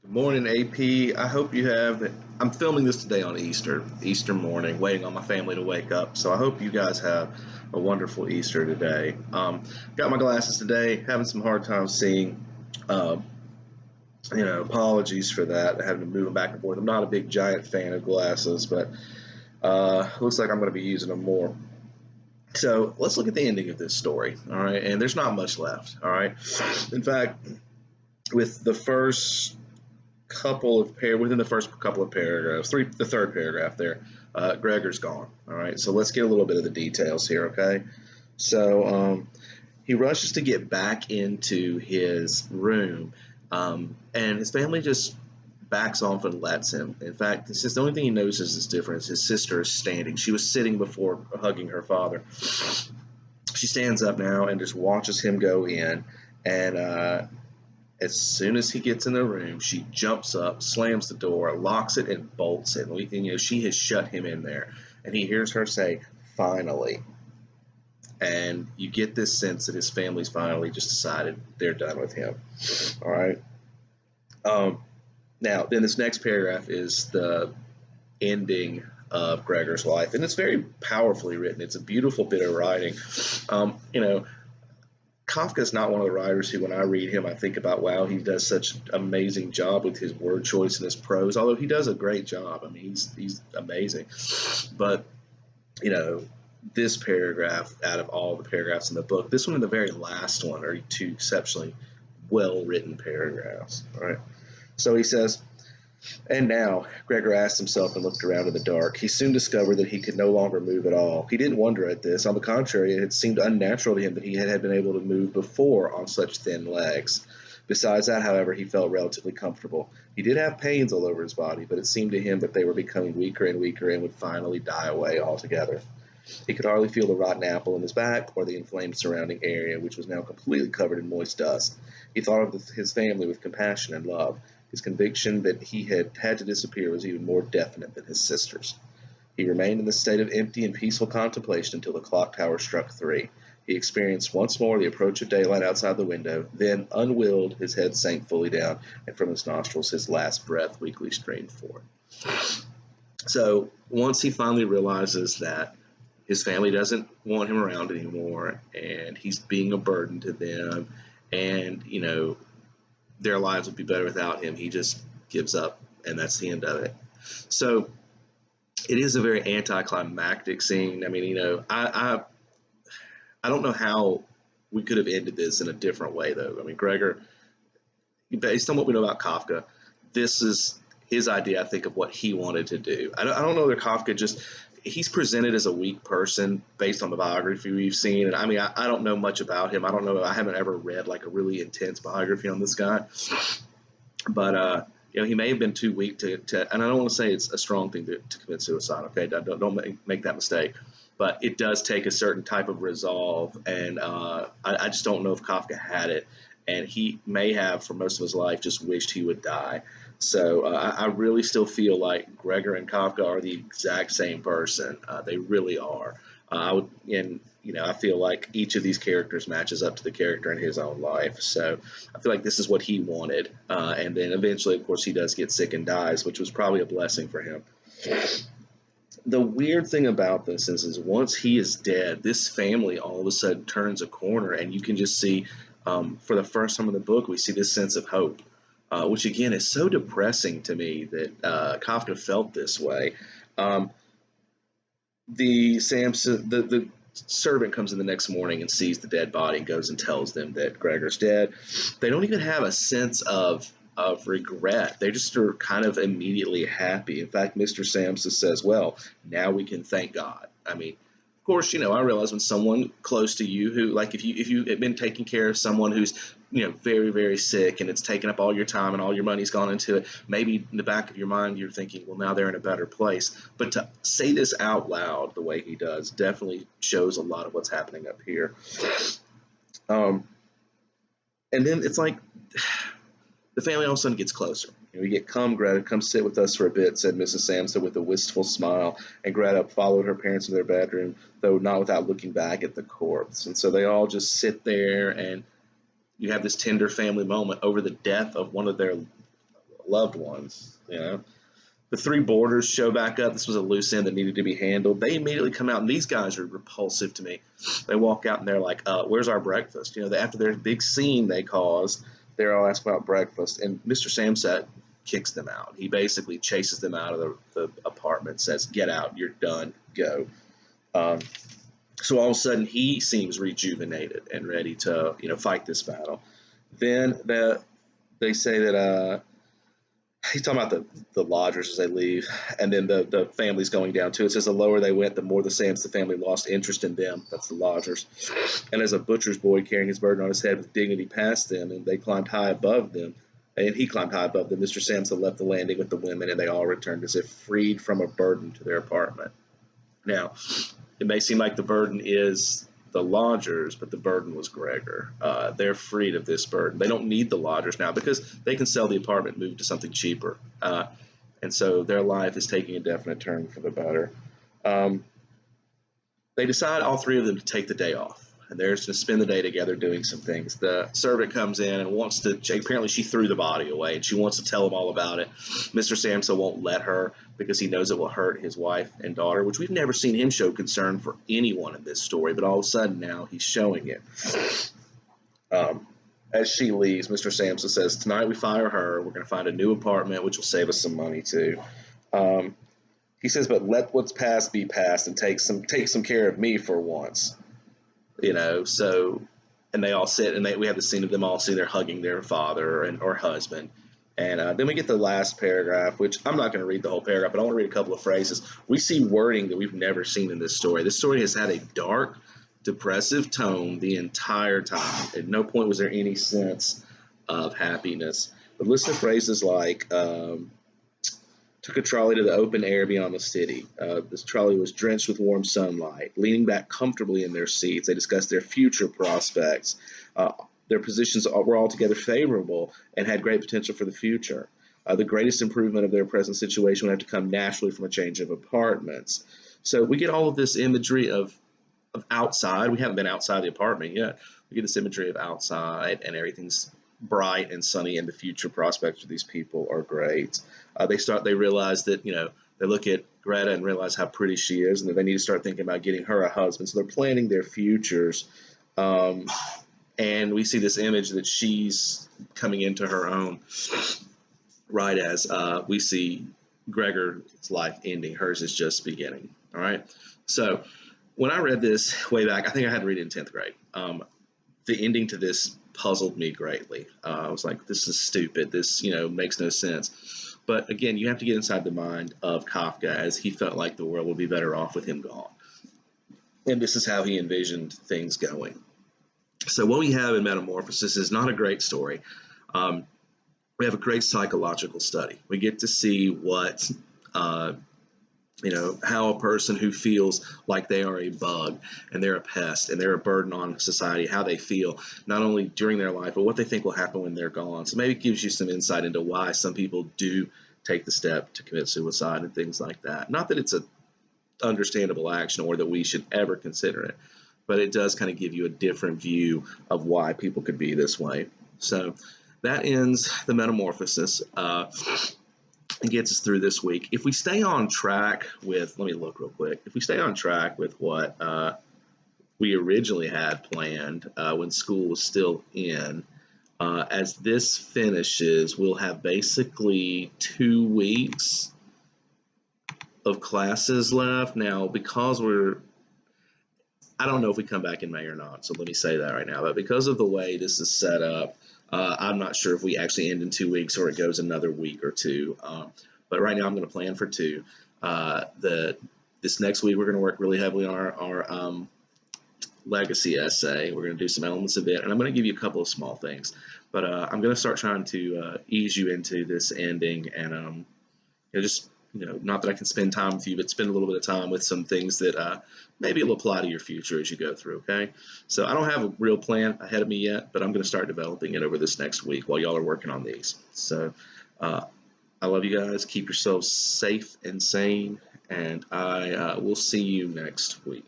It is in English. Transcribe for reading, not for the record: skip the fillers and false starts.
Good morning, AP. I hope you have. I'm filming this today on Easter morning, waiting on my family to wake up. So I hope you guys have a wonderful Easter today. Got my glasses today, having some hard time seeing. Um, Apologies for that. I having to move them back and forth. I'm not a big giant fan of glasses, but looks like I'm going to be using them more. So let's look at the ending of this story. All right, and there's not much left. All right, in fact, with the first within the first couple of paragraphs, the third paragraph there, Gregor's gone. All right, so let's get a little bit of the details here, okay? So he rushes to get back into his room, and his family just backs off and lets him. In fact, this is the only thing he notices is different. His sister is standing. She was sitting before hugging her father. She stands up now and just watches him go in, and as soon as he gets in the room, she jumps up, slams the door, locks it, and bolts it. She has shut him in there. And he hears her say, "Finally." And you get this sense that his family's finally just decided they're done with him. All right. Now, then this next paragraph is the ending of Gregor's life, and it's very powerfully written. It's a beautiful bit of writing. Um, you know, Kafka is not one of the writers who, when I read him, I think about, wow, he does such an amazing job with his word choice and his prose. Although he does a great job, I mean, he's amazing. But you know, this paragraph, out of all the paragraphs in the book, this one and the very last one are two exceptionally well written paragraphs. All right. So he says, and now, Gregor asked himself and looked around in the dark. He soon discovered that he could no longer move at all. He didn't wonder at this. On the contrary, it had seemed unnatural to him that he had been able to move before on such thin legs. Besides that, however, he felt relatively comfortable. He did have pains all over his body, but it seemed to him that they were becoming weaker and weaker and would finally die away altogether. He could hardly feel the rotten apple in his back or the inflamed surrounding area, which was now completely covered in moist dust. He thought of his family with compassion and love. His conviction that he had had to disappear was even more definite than his sister's. He remained in this state of empty and peaceful contemplation until the clock tower struck 3. He experienced once more the approach of daylight outside the window. Then, unwilled, his head sank fully down, and from his nostrils his last breath weakly streamed forth. So, once he finally realizes that his family doesn't want him around anymore, and he's being a burden to them, and, their lives would be better without him, he just gives up, and that's the end of it. So, it is a very anticlimactic scene. I mean, I don't know how we could have ended this in a different way, though. I mean, Gregor, based on what we know about Kafka, this is his idea, I think, of what he wanted to do. I don't know that Kafka he's presented as a weak person based on the biography we've seen. And I mean, I don't know much about him. I don't know. I haven't ever read like a really intense biography on this guy. But, he may have been too weak to and I don't want to say it's a strong thing to commit suicide. Okay. Don't make that mistake. But it does take a certain type of resolve. And I just don't know if Kafka had it. And he may have, for most of his life, just wished he would die. So I really still feel like Gregor and Kafka are the exact same person. They really are. I feel like each of these characters matches up to the character in his own life. So I feel like this is what he wanted. And then eventually, of course, he does get sick and dies, which was probably a blessing for him. The weird thing about this is once he is dead, this family all of a sudden turns a corner, and you can just see, for the first time in the book, we see this sense of hope. Which again is so depressing to me that Kafka felt this way. The servant comes in the next morning and sees the dead body and goes and tells them that Gregor's dead. They don't even have a sense of regret. They just are kind of immediately happy. In fact, Mr. Samsa says, "Well, now we can thank God." I mean, of course, I realize when someone close to you who, like, if you have been taking care of someone who's, very, very sick, and it's taken up all your time and all your money's gone into it, maybe in the back of your mind you're thinking, well, now they're in a better place. But to say this out loud the way he does definitely shows a lot of what's happening up here. And then it's like the family all of a sudden gets closer. We get, "Come, Greta, come sit with us for a bit," said Mrs. Samsa with a wistful smile, and Greta followed her parents to their bedroom, though not without looking back at the corpse. And so they all just sit there, and you have this tender family moment over the death of one of their loved ones. The three boarders show back up. This was a loose end that needed to be handled. They immediately come out, and these guys are repulsive to me. They walk out and they're like, "Where's our breakfast?" After their big scene they caused, they're all asked about breakfast, and Mr. Samset kicks them out. He basically chases them out of the apartment, says, "Get out, you're done, go." Um, so all of a sudden he seems rejuvenated and ready to fight this battle. Then they say that he's talking about the lodgers as they leave, and then the family's going down too. It says the lower they went, the more the Samson family lost interest in them. That's the lodgers. And as a butcher's boy carrying his burden on his head with dignity passed them, and they climbed high above them, and he climbed high above them, Mr. Samson left the landing with the women, and they all returned as if freed from a burden to their apartment. Now, it may seem like the burden is the lodgers, but the burden was Gregor. They're freed of this burden. They don't need the lodgers now because they can sell the apartment, move to something cheaper. And so their life is taking a definite turn for the better. They decide, all three of them, to take the day off. And they're just going to spend the day together doing some things. The servant comes in and wants to, apparently she threw the body away, and she wants to tell him all about it. Mr. Samsa won't let her because he knows it will hurt his wife and daughter, which we've never seen him show concern for anyone in this story, but all of a sudden now he's showing it. As she leaves, Mr. Samsa says, "Tonight we fire her. We're going to find a new apartment, which will save us some money too." He says, "But let what's past be past and take some care of me for once." So, and they all sit, and we have the scene of them all sitting there hugging their father or husband. And then we get the last paragraph, which I'm not going to read the whole paragraph, but I want to read a couple of phrases. We see wording that we've never seen in this story. This story has had a dark, depressive tone the entire time. At no point was there any sense of happiness. But listen to phrases like, took a trolley to the open air beyond the city. This trolley was drenched with warm sunlight. Leaning back comfortably in their seats, they discussed their future prospects. Their positions were altogether favorable and had great potential for the future. The greatest improvement of their present situation would have to come naturally from a change of apartments. So we get all of this imagery of outside. We haven't been outside the apartment yet. We get this imagery of outside, and everything's bright and sunny, and the future prospects for these people are great. They realize that, they look at Greta and realize how pretty she is, and that they need to start thinking about getting her a husband. So they're planning their futures. And we see this image that she's coming into her own right as we see Gregor's life ending. Hers is just beginning. All right. So when I read this way back, I think I had to read it in 10th grade. The ending to this puzzled me greatly. I was like, this is stupid. This, makes no sense. But again, you have to get inside the mind of Kafka, as he felt like the world would be better off with him gone. And this is how he envisioned things going. So what we have in Metamorphosis is not a great story. We have a great psychological study. We get to see what how a person who feels like they are a bug and they're a pest and they're a burden on society, how they feel, not only during their life, but what they think will happen when they're gone. So maybe it gives you some insight into why some people do take the step to commit suicide and things like that. Not that it's a understandable action or that we should ever consider it, but it does kind of give you a different view of why people could be this way. So that ends the Metamorphosis. And gets us through this week. If we stay on track with, let me look real quick. If we stay on track with what we originally had planned when school was still in, as this finishes, we'll have basically 2 weeks of classes left. Now, because I don't know if we come back in May or not, so let me say that right now. But because of the way this is set up, I'm not sure if we actually end in 2 weeks or it goes another week or two. But right now I'm going to plan for 2. This next week we're going to work really heavily on our legacy essay. We're going to do some elements of it, and I'm going to give you a couple of small things. But I'm going to start trying to ease you into this ending, and not that I can spend time with you, but spend a little bit of time with some things that maybe will apply to your future as you go through, okay? So I don't have a real plan ahead of me yet, but I'm going to start developing it over this next week while y'all are working on these. So I love you guys. Keep yourselves safe and sane, and I will see you next week.